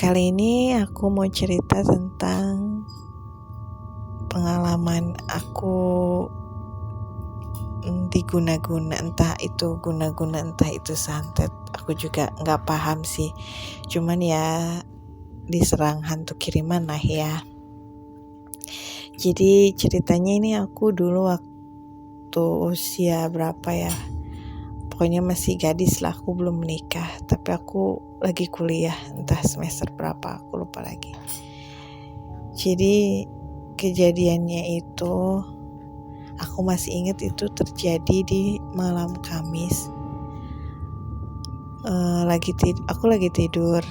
Kali ini aku mau cerita tentang pengalaman aku di guna-guna, entah itu guna-guna entah itu santet. Aku juga gak paham sih, cuman ya diserang hantu kiriman lah ya. Jadi ceritanya ini aku dulu waktu usia berapa ya, pokoknya masih gadis lah, aku belum menikah, tapi aku lagi kuliah, entah semester berapa, aku lupa lagi. Jadi kejadiannya itu, aku masih ingat itu terjadi di malam Kamis. Aku lagi tidur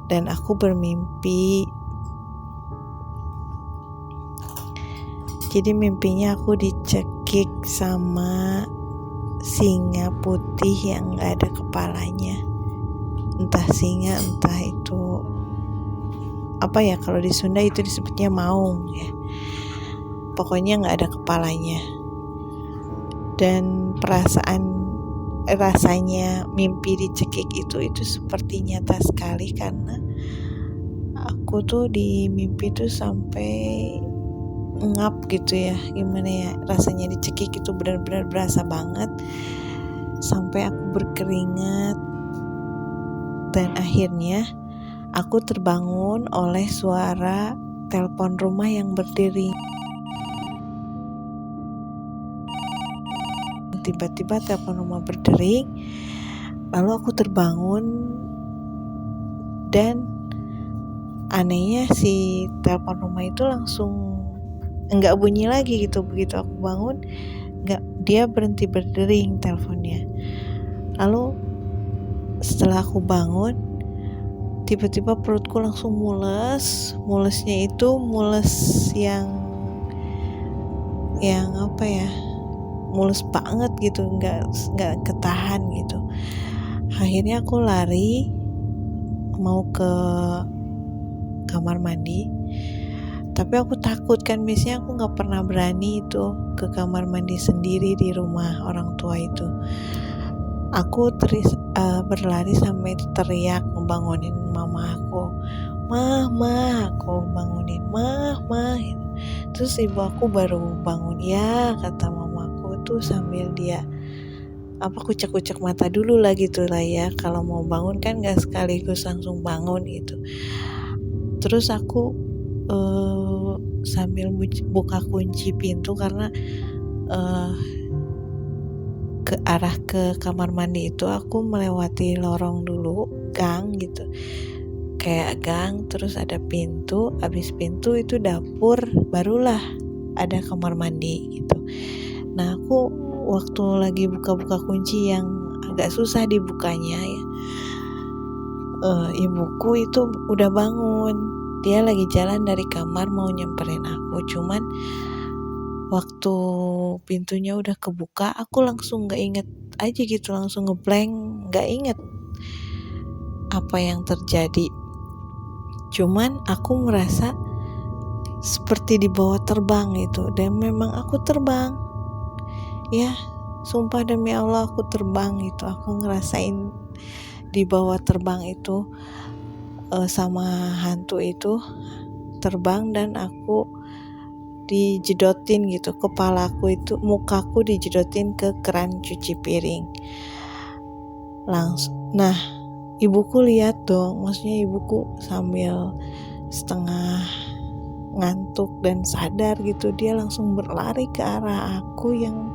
dan aku bermimpi. Jadi mimpinya aku dicekik sama singa putih yang gak ada kepalanya. Entah singa, entah itu apa ya, kalau di Sunda itu disebutnya maung ya. Pokoknya gak ada kepalanya. Dan rasanya mimpi dicekik itu seperti nyata sekali, karena aku tuh di mimpi tuh sampai ngap gitu ya, gimana ya, rasanya dicekik itu benar-benar berasa banget sampai aku berkeringat. Dan akhirnya aku terbangun oleh suara telepon rumah yang berdering. Tiba-tiba telepon rumah berdering, lalu aku terbangun dan anehnya si telepon rumah itu langsung enggak bunyi lagi gitu. Begitu aku bangun, dia berhenti berdering teleponnya. Lalu setelah aku bangun, tiba-tiba perutku langsung mulesnya itu mules yang apa ya, mules banget gitu, nggak ketahan gitu. Akhirnya aku lari mau ke kamar mandi, tapi aku takut kan, biasanya aku nggak pernah berani itu ke kamar mandi sendiri di rumah orang tua itu. Aku berlari sampai teriak membangunin mama aku, mah, aku bangunin, mah. Terus ibu aku baru bangun, ya kata mamaku tuh sambil dia kucek-kucek mata dulu lah gitu lah ya. Kalau mau bangun kan nggak sekaligus langsung bangun gitu. Terus aku sambil buka kunci pintu karena ke arah ke kamar mandi itu aku melewati lorong dulu, gang gitu, kayak gang, terus ada pintu, habis pintu itu dapur, barulah ada kamar mandi gitu. Nah aku waktu lagi buka-buka kunci yang agak susah dibukanya ya, ibuku itu udah bangun. Dia lagi jalan dari kamar mau nyamperin aku, cuman waktu pintunya udah kebuka, aku langsung gak inget aja gitu, langsung ngeblank, gak inget apa yang terjadi. Cuman aku merasa seperti dibawa terbang gitu, dan memang aku terbang ya, sumpah demi Allah aku terbang gitu. Aku ngerasain dibawa terbang itu sama hantu itu, terbang, dan aku dijedotin gitu, kepalaku itu, mukaku dijedotin ke keran cuci piring langsung. Nah ibuku lihat dong, maksudnya ibuku sambil setengah ngantuk dan sadar gitu, dia langsung berlari ke arah aku yang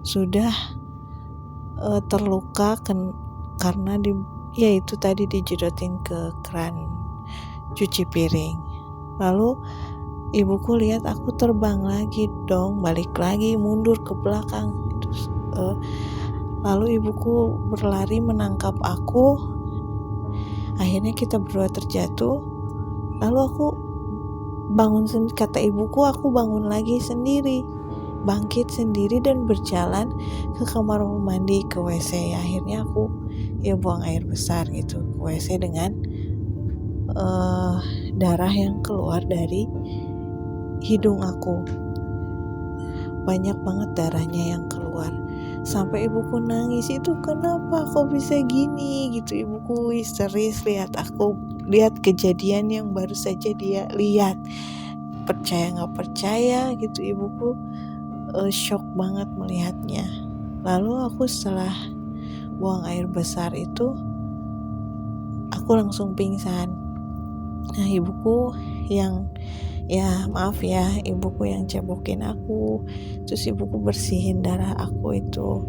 sudah terluka karena itu tadi dijedotin ke keran cuci piring. Lalu ibuku lihat aku terbang lagi dong, balik lagi mundur ke belakang. Terus lalu ibuku berlari menangkap aku. Akhirnya kita berdua terjatuh. Lalu aku bangun sendiri, kata ibuku aku bangun lagi sendiri, bangkit sendiri dan berjalan ke kamar mandi, ke WC. Akhirnya aku buang air besar gitu ke WC dengan darah yang keluar dari hidung aku, banyak banget darahnya yang keluar. sampai ibuku nangis, itu kenapa kok bisa gini gitu. Ibuku histeris lihat kejadian yang baru saja dia lihat. Percaya nggak percaya gitu, ibuku shock banget melihatnya. Lalu aku setelah buang air besar itu, aku langsung pingsan. Nah, ibuku yang ibuku yang cebokin aku, terus ibuku bersihin darah aku itu,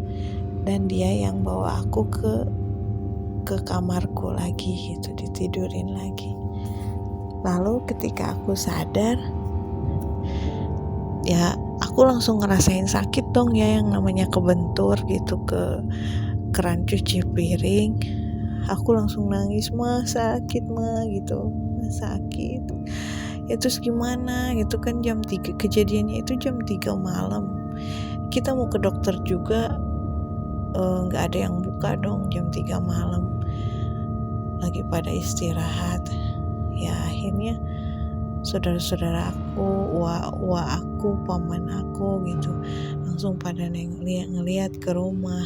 dan dia yang bawa aku ke kamarku lagi gitu, ditidurin lagi. Lalu ketika aku sadar, ya aku langsung ngerasain sakit dong ya, yang namanya kebentur gitu ke keran cuci piring. Aku langsung nangis, "Ma, sakit Ma," gitu, "Ma, sakit." Ya terus gimana gitu kan, jam 3 kejadiannya itu jam 3 malam. Kita mau ke dokter juga gak ada yang buka dong jam 3 malam, lagi pada istirahat. Ya akhirnya saudara-saudara aku, uwa aku, paman aku gitu langsung pada ngeliat ke rumah.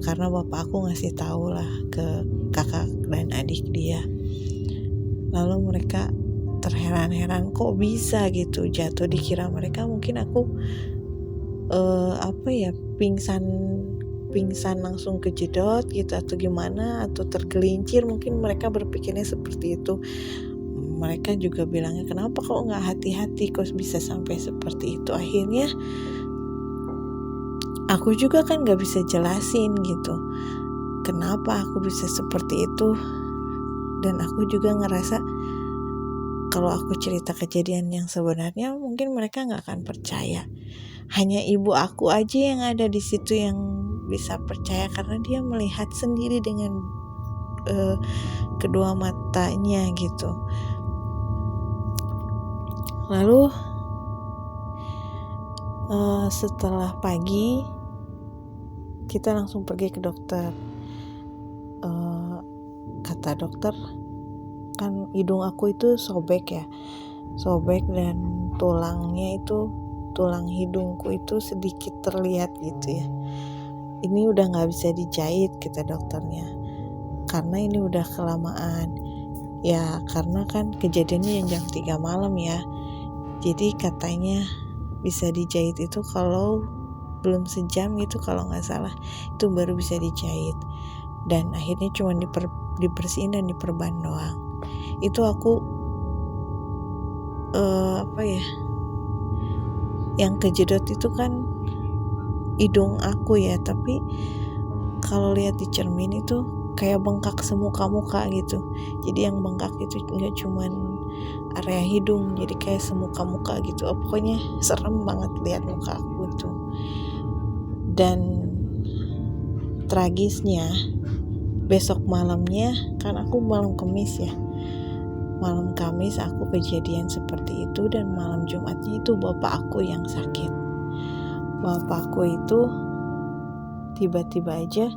Karena bapak aku ngasih tahu lah ke kakak dan adik dia. Lalu mereka terheran-heran, kok bisa gitu jatuh. Dikira mereka mungkin aku pingsan langsung kejedot gitu atau gimana, atau tergelincir, mungkin mereka berpikirnya seperti itu. Mereka juga bilangnya, kenapa kok nggak hati-hati, kok bisa sampai seperti itu. Akhirnya aku juga kan nggak bisa jelasin gitu kenapa aku bisa seperti itu, dan aku juga ngerasa kalau aku cerita kejadian yang sebenarnya mungkin mereka nggak akan percaya. Hanya ibu aku aja yang ada di situ yang bisa percaya, karena dia melihat sendiri dengan kedua matanya gitu. Lalu setelah pagi kita langsung pergi ke dokter. Kata dokter, kan hidung aku itu sobek dan tulang hidungku itu sedikit terlihat gitu ya. Ini udah nggak bisa dijahit, kata dokternya, karena ini udah kelamaan. Ya karena kan kejadiannya yang jam 3 malam ya, jadi katanya bisa dijahit itu kalau belum sejam gitu kalau nggak salah, itu baru bisa dijahit. Dan akhirnya cuma dibersihin dan diperban doang. Itu aku yang kejedot itu kan hidung aku ya, tapi kalau lihat di cermin itu kayak bengkak semuka-muka gitu. Jadi yang bengkak itu nggak cuman area hidung, jadi kayak semuka-muka gitu. Pokoknya serem banget lihat muka aku tuh. Dan tragisnya besok malamnya, kan aku malam Kamis ya, malam Kamis aku kejadian seperti itu, dan malam Jumatnya itu bapak aku yang sakit. Bapakku itu tiba-tiba aja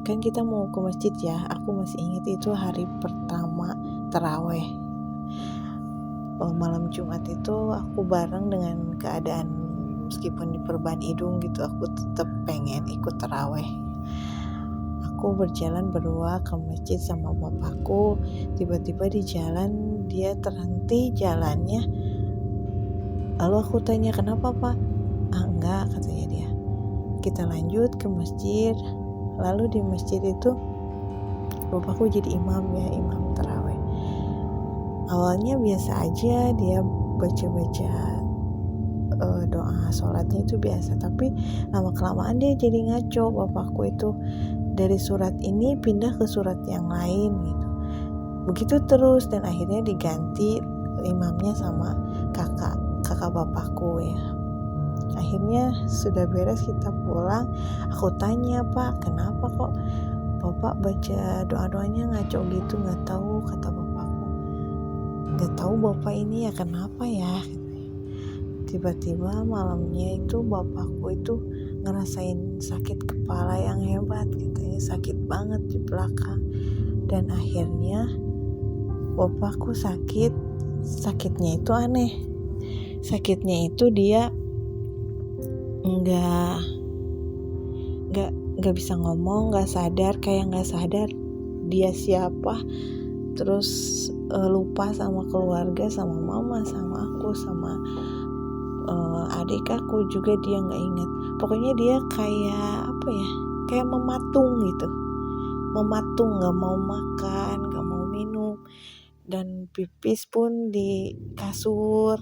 kan kita mau ke masjid ya, aku masih ingat itu hari pertama taraweh. Malam Jumat itu aku bareng dengan keadaan meskipun diperban hidung gitu, aku tetap pengen ikut taraweh. Aku berjalan berdua ke masjid sama bapakku. Tiba-tiba di jalan dia terhenti jalannya. Lalu aku tanya, kenapa Pak? Enggak, katanya dia. Kita lanjut ke masjid. Lalu di masjid itu bapakku jadi imam taraweh. Awalnya biasa aja, dia baca-baca doa sholatnya itu biasa, tapi lama kelamaan dia jadi ngaco bapakku itu, dari surat ini pindah ke surat yang lain gitu. Begitu terus, dan akhirnya diganti imamnya sama kakak bapakku ya. Akhirnya sudah beres, kita pulang. Aku tanya, Pak, kenapa kok Bapak baca doa-doanya ngaco gitu? Nggak tahu, kata bapakku. Nggak tahu Bapak ini ya kenapa ya? Tiba-tiba malamnya itu bapakku itu ngerasain sakit kepala yang hebat, katanya sakit banget di belakang. Dan akhirnya bapakku sakitnya itu aneh. Sakitnya itu dia nggak nggak bisa ngomong, nggak sadar dia siapa, terus lupa sama keluarga, sama mama, sama aku, sama adik aku juga dia nggak ingat. Pokoknya dia kayak kayak mematung gitu, nggak mau makan, nggak mau minum, dan pipis pun di kasur,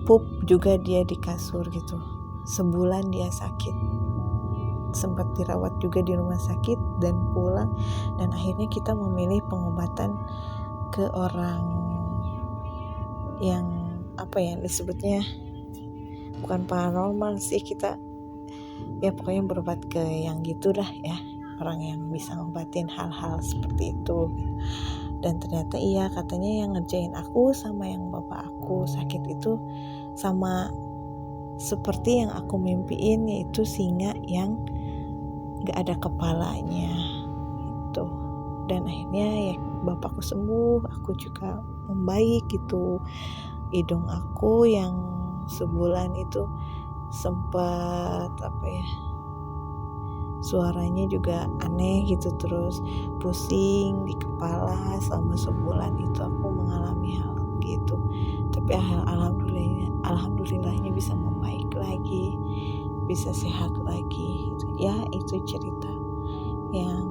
pup juga dia di kasur gitu. Sebulan dia sakit, sempat dirawat juga di rumah sakit dan pulang, dan akhirnya kita memilih pengobatan ke orang yang disebutnya bukan paranormal sih, kita pokoknya berobat ke yang gitu dah ya, orang yang bisa ngobatin hal-hal seperti itu. Dan ternyata iya, katanya yang ngerjain aku sama yang bapak aku sakit itu sama seperti yang aku mimpiin, yaitu singa yang gak ada kepalanya gitu. Dan akhirnya bapakku sembuh, aku juga membaik gitu. Hidung aku yang sebulan itu sempat suaranya juga aneh gitu, terus pusing di kepala selama sebulan itu aku mengalami hal gitu. Tapi alhamdulillahnya bisa membaik lagi, bisa sehat lagi ya. Itu cerita yang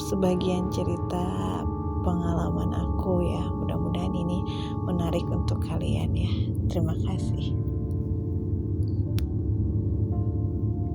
sebagian cerita pengalaman aku ya. Mudah-mudahan ini menarik untuk kalian ya. Terima kasih.